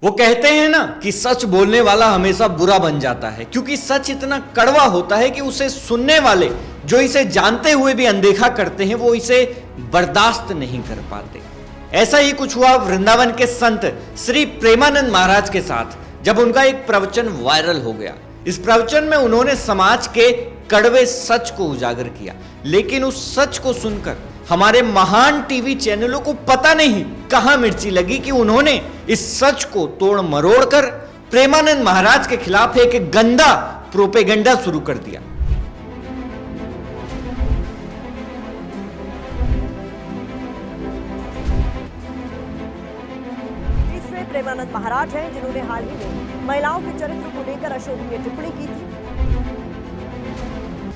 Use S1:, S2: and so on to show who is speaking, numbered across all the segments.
S1: वो कहते हैं ना कि सच बोलने वाला हमेशा बुरा बन जाता है, क्योंकि सच इतना कड़वा होता है कि उसे सुनने वाले जो इसे जानते हुए भी अनदेखा करते हैं वो इसे बर्दाश्त नहीं कर पाते। ऐसा ही कुछ हुआ वृंदावन के संत श्री प्रेमानंद महाराज के साथ, जब उनका एक प्रवचन वायरल हो गया। इस प्रवचन में उन्होंने समाज के कड़वे सच को उजागर किया, लेकिन उस सच को सुनकर हमारे महान टीवी चैनलों को पता नहीं कहां मिर्ची लगी कि उन्होंने इस सच को तोड़ मरोड़ कर प्रेमानंद महाराज के खिलाफ एक गंदा प्रोपेगेंडा शुरू कर दिया।
S2: तीसरे प्रेमानंद महाराज हैं जिन्होंने हाल ही में महिलाओं के चरित्र को लेकर अशोभनीय टिप्पणी की थी।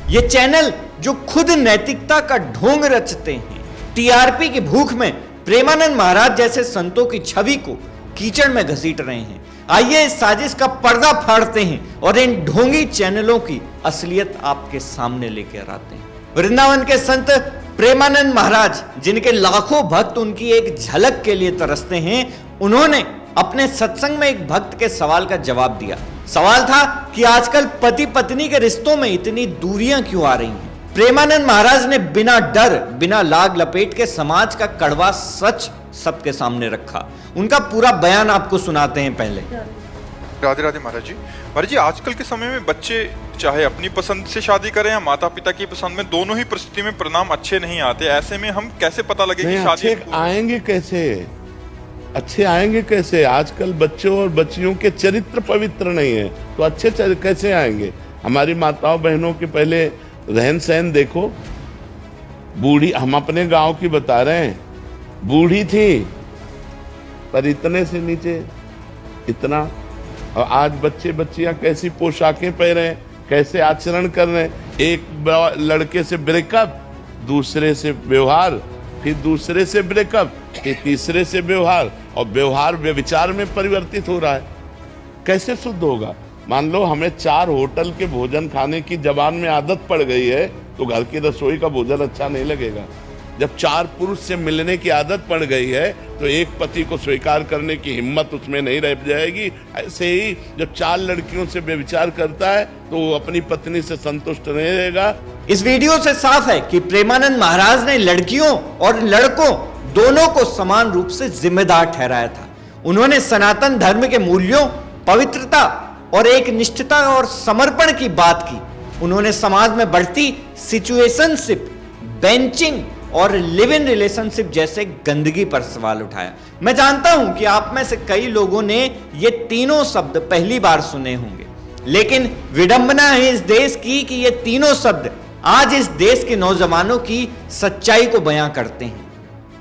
S1: ये चैनल जो खुद नैतिकता का ढोंग रचते हैं, टीआरपी की भूख में प्रेमानंद महाराज जैसे संतों की छवि को कीचड़ में घसीट रहे हैं। आइए इस साजिश का पर्दा फाड़ते हैं और इन ढोंगी चैनलों की असलियत आपके सामने लेकर आते हैं। वृंदावन के संत प्रेमानंद महाराज, जिनके लाखों भक्त उनकी एक झलक के लिए तरसते हैं, उन्होंने अपने सत्संग में एक भक्त के सवाल का जवाब दिया। सवाल था कि आजकल पति पत्नी के रिश्तों में इतनी दूरियां क्यों आ रही हैं। प्रेमानंद महाराज ने बिना डर, बिना लाग लपेट के समाज का कड़वा सच सबके सामने रखा। उनका पूरा बयान आपको सुनाते हैं। पहले
S3: राधे राधे महाराज जी। महाराज जी, आजकल के समय में बच्चे चाहे अपनी पसंद से शादी करें या माता पिता की पसंद में, दोनों ही परिस्थिति में परिणाम अच्छे नहीं आते। ऐसे में हम कैसे पता लगे कि शादी
S4: अच्छे आएंगे कैसे? अच्छे आएंगे कैसे? आजकल बच्चों और बच्चियों के चरित्र पवित्र नहीं है, तो अच्छे कैसे आएंगे? हमारी माताओं बहनों के पहले रहन सहन देखो। बूढ़ी, हम अपने गांव की बता रहे हैं, बूढ़ी थी पर इतने से नीचे इतना, और आज बच्चे बच्चियां कैसी पोशाकें पहन रहे हैं, कैसे आचरण कर रहे हैं। एक लड़के से ब्रेकअप, दूसरे से व्यवहार, फिर दूसरे से ब्रेकअप, फिर तीसरे से व्यवहार, और व्यवहार व्यभिचार में परिवर्तित हो रहा है। कैसे शुद्ध होगा? मान लो हमें 4 होटल के भोजन खाने की जबान में आदत पड़ गई है, तो घर की रसोई का भोजन अच्छा नहीं लगेगा। जब 4 पुरुष से मिलने की आदत पड़ गई है, तो एक पति को स्वीकार करने की हिम्मत उसमें नहीं रह जाएगी। ऐसे ही जब 4 लड़कियों से व्यभिचार करता है, तो वो अपनी पत्नी से संतुष्ट नहीं रहेगा।
S1: इस वीडियो से साफ है कि प्रेमानंद महाराज ने लड़कियों और लड़कों दोनों को समान रूप से जिम्मेदार ठहराया था। उन्होंने सनातन धर्म के मूल्यों, पवित्रता और एक निष्ठता और समर्पण की बात की। उन्होंने समाज में बढ़ती सिचुएशनशिप, बेंचिंग और लिव इन रिलेशनशिप जैसे गंदगी पर सवाल उठाया। मैं जानता हूं कि आप में से कई लोगों ने ये तीनों शब्द पहली बार सुने होंगे, लेकिन विडंबना है इस देश की कि ये तीनों शब्द आज इस देश के नौजवानों की सच्चाई को बयां करते हैं।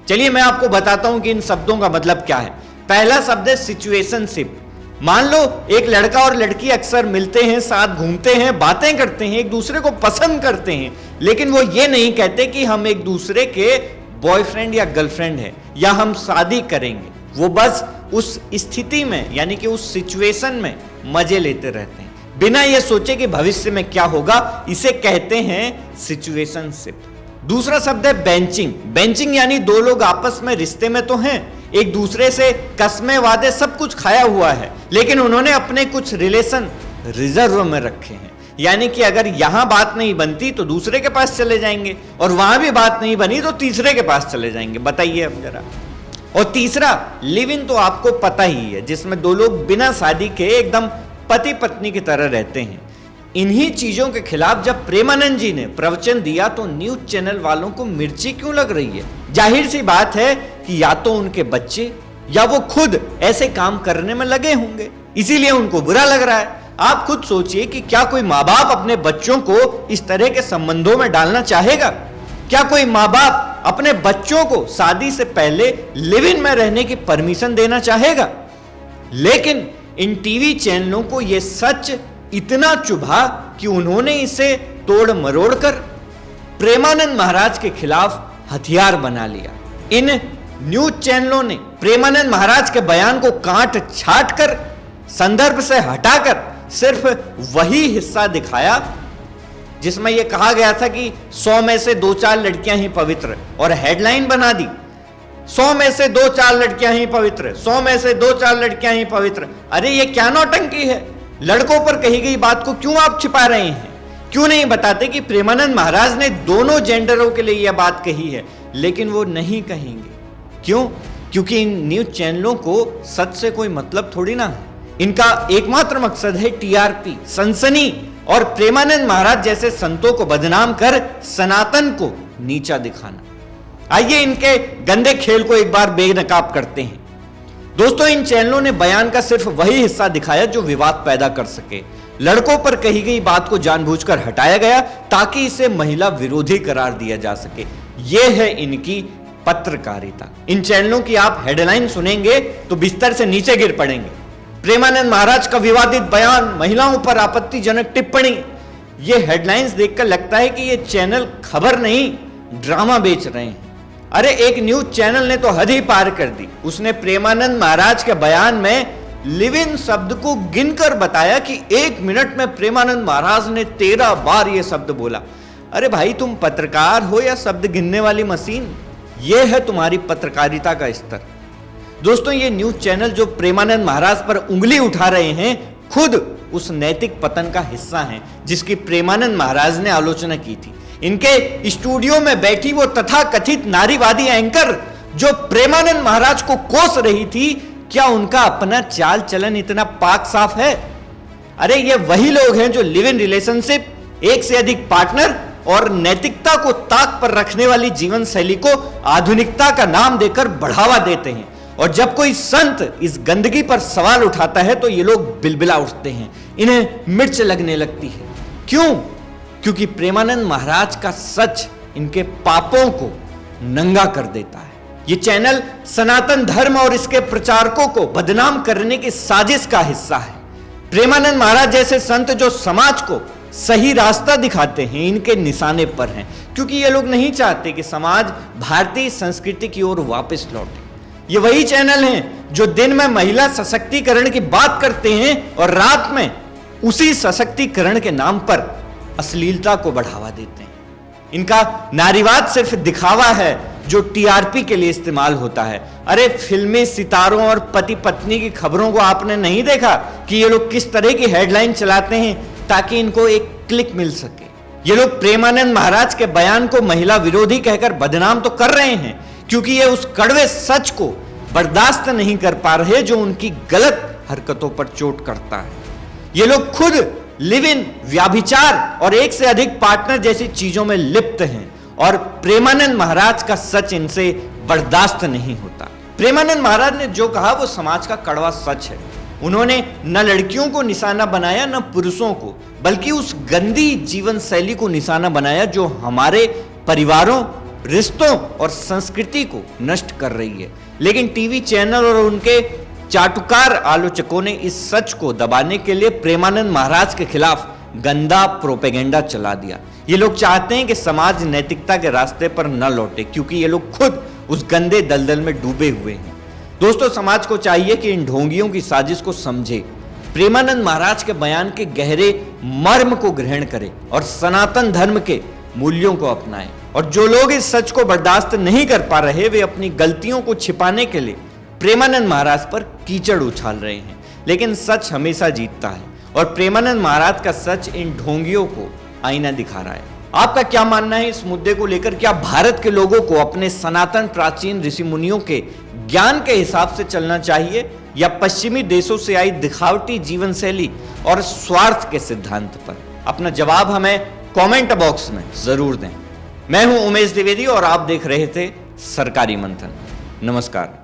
S1: चलिए मैं आपको बताता हूं कि इन शब्दों का मतलब क्या है। पहला शब्द है सिचुएशनशिप। मान लो एक लड़का और लड़की अक्सर मिलते हैं, साथ घूमते हैं, बातें करते हैं, एक दूसरे को पसंद करते हैं, लेकिन वो ये नहीं कहते कि हम एक दूसरे के बॉयफ्रेंड या गर्लफ्रेंड हैं या हम शादी करेंगे। वो बस उस स्थिति में, यानी कि उस सिचुएशन में मजे लेते रहते हैं, बिना ये सोचे कि भविष्य में क्या होगा। इसे कहते हैं सिचुएशनशिप। दूसरा शब्द है बेंचिंग। बेंचिंग यानी 2 लोग आपस में रिश्ते में तो हैं, एक दूसरे से कस्में, वादे, सब कुछ खाया हुआ है, लेकिन उन्होंने अपने कुछ रिलेशन रिजर्व में रखे हैं। यानी कि अगर यहां बात नहीं बनती तो दूसरे के पास चले जाएंगे, और वहां भी बात नहीं बनी तो तीसरे के पास चले जाएंगे। बताइए अब जरा। और तीसरा लिव इन, तो आपको पता ही है, जिसमें 2 लोग बिना शादी के एकदम पति पत्नी की तरह रहते हैं। इन्हीं चीजों के खिलाफ जब प्रेमानंद जी ने प्रवचन दिया, तो न्यूज चैनल वालों को मिर्ची क्यों लग रही है? जाहिर सी बात है कि या तो उनके बच्चे या वो खुद ऐसे काम करने में लगे होंगे, इसीलिए उनको बुरा लग रहा है। आप खुद सोचिए कि क्या कोई माँ बाप अपने बच्चों को इस तरह के संबंधों में डालना चाहेगा? क्या कोई माँ बाप अपने बच्चों को शादी से पहले लिव इन में रहने की परमिशन देना चाहेगा? लेकिन इन टीवी चैनलों को यह सच इतना चुभा कि उन्होंने इसे तोड़ मरोड़ कर प्रेमानंद महाराज के खिलाफ हथियार बना लिया। इन न्यूज चैनलों ने प्रेमानंद महाराज के बयान को काट छाट कर, संदर्भ से हटाकर सिर्फ वही हिस्सा दिखाया जिसमें यह कहा गया था कि 100 में से 2-4 लड़कियां ही पवित्र, और हेडलाइन बना दी 100 में से 2-4 लड़कियां ही पवित्र, 100 में से 2-4 लड़कियां ही पवित्र। अरे ये क्या नौटंकी है? लड़कों पर कही गई बात को क्यों आप छिपा रहे हैं? क्यों नहीं बताते कि प्रेमानंद महाराज ने दोनों जेंडरों के लिए यह बात कही है? लेकिन वो नहीं कहेंगे। क्यों? क्योंकि इन न्यूज चैनलों को सच से कोई मतलब थोड़ी ना है। इनका एकमात्र मकसद है टीआरपी, सनसनी और प्रेमानंद महाराज जैसे संतों को बदनाम कर सनातन को नीचा दिखाना। आइए इनके गंदे खेल को एक बार बेनकाब करते हैं। दोस्तों, इन चैनलों ने बयान का सिर्फ वही हिस्सा दिखाया जो विवाद पैदा कर सके। लड़कों पर कही गई बात को जानबूझकर हटाया गया ताकि इसे महिला विरोधी करार दिया जा सके। यह है इनकी पत्रकारिता। इन चैनलों की आप हेडलाइन सुनेंगे तो बिस्तर से नीचे गिर पड़ेंगे। प्रेमानंद महाराज का विवादित बयान, महिलाओं पर आपत्तिजनक टिप्पणी। यह हेडलाइंस देखकर लगता है कि यह चैनल खबर नहीं, ड्रामा बेच रहे हैं। अरे एक न्यूज चैनल ने तो हद ही पार कर दी। उसने प्रेमानंद महाराज के बयान में लिव इन शब्द को गिनकर बताया कि 1 मिनट में प्रेमानंद महाराज ने 13 बार यह शब्द बोला। अरे भाई, तुम पत्रकार हो या शब्द गिनने वाली मशीन? यह है तुम्हारी पत्रकारिता का स्तर। दोस्तों, ये न्यूज चैनल जो प्रेमानंद महाराज पर उंगली उठा रहे हैं, खुद उस नैतिक पतन का हिस्सा हैं जिसकी प्रेमानंद महाराज ने आलोचना की थी। इनके स्टूडियो में बैठी वो तथाकथित नारीवादी एंकर जो प्रेमानंद महाराज को कोस रही थी, क्या उनका अपना चाल चलन इतना पाक साफ है? अरे ये वही लोग हैं जो लिव इन रिलेशनशिप, एक से अधिक पार्टनर और नैतिकता को ताक पर रखने वाली जीवन शैली को आधुनिकता का नाम देकर बढ़ावा देते हैं। और जब कोई संत इस गंदगी पर सवाल उठाता है तो ये लोग बिलबिला उठते हैं, इन्हें मिर्च लगने लगती है। क्यों? क्योंकि प्रेमानंद महाराज का सच इनके पापों को नंगा कर देता है। ये चैनल सनातन धर्म और इसके प्रचारकों को बदनाम करने की साजिश का हिस्सा है। प्रेमानंद महाराज जैसे संत जो समाज को सही रास्ता दिखाते हैं, इनके निशाने पर हैं, क्योंकि ये लोग नहीं चाहते कि समाज भारतीय संस्कृति की ओर वापस लौटे। ये वही चैनल हैं जो दिन में महिला सशक्तिकरण की बात करते हैं और रात में उसी सशक्तिकरण के नाम पर अश्लीलता को बढ़ावा देते हैं। इनका नारीवाद सिर्फ दिखावा है जो टीआरपी के लिए इस्तेमाल होता है। अरे फिल्मी सितारों और पति पत्नी की खबरों को आपने नहीं देखा कि ये लोग किस तरह की हेडलाइन चलाते हैं ताकि इनको एक क्लिक मिल सके? ये लोग प्रेमानंद महाराज के बयान को महिला विरोधी कहकर बदनाम तो कर रहे हैं, क्योंकि ये उस कड़वे सच को बर्दाश्त नहीं कर पा रहे जो उनकी गलत हरकतों पर चोट करता है। ये लोग खुद लिव इन, व्याभिचार और एक से अधिक पार्टनर जैसी चीजों में लिप्त हैं और प्रेमानंद महाराज का सच इनसे बर्दाश्त नहीं होता। प्रेमानंद महाराज ने जो कहा वो समाज का कड़वा सच है। उन्होंने न लड़कियों को निशाना बनाया न पुरुषों को, बल्कि उस गंदी जीवन शैली को निशाना बनाया जो हमारे परिवारों, रिश्तों और संस्कृति को नष्ट कर रही है। लेकिन टीवी चैनल और उनके चाटुकार आलोचकों ने इस सच को दबाने के लिए प्रेमानंद महाराज के खिलाफ गंदा प्रोपेगेंडा चला दिया। ये लोग चाहते हैं कि समाज नैतिकता के रास्ते पर न लौटे, क्योंकि ये लोग खुद उस गंदे दलदल में डूबे हुए हैं। दोस्तों, समाज को चाहिए कि इन ढोंगियों की साजिश को समझे, प्रेमानंद महाराज के बयान के गहरे मर्म को ग्रहण करे और सनातन धर्म के मूल्यों को अपनाएं। और जो लोग इस सच को बर्दाश्त नहीं कर पा रहे, वे अपनी गलतियों को छिपाने के लिए प्रेमानंद महाराज पर कीचड़ उछाल रहे हैं। लेकिन सच हमेशा जीतता है और प्रेमानंद महाराज का सच इन ढोंगियों को आईना दिखा रहा है। आपका क्या मानना है इस मुद्दे को लेकर? क्या भारत के लोगों को अपने सनातन प्राचीन ऋषि मुनियों के ज्ञान के हिसाब से चलना चाहिए या पश्चिमी देशों से आई दिखावटी जीवन शैली और स्वार्थ के सिद्धांत पर? अपना जवाब हमें कमेंट बॉक्स में जरूर दें। मैं हूं उमेश द्विवेदी और आप देख रहे थे सरकारी मंथन। नमस्कार।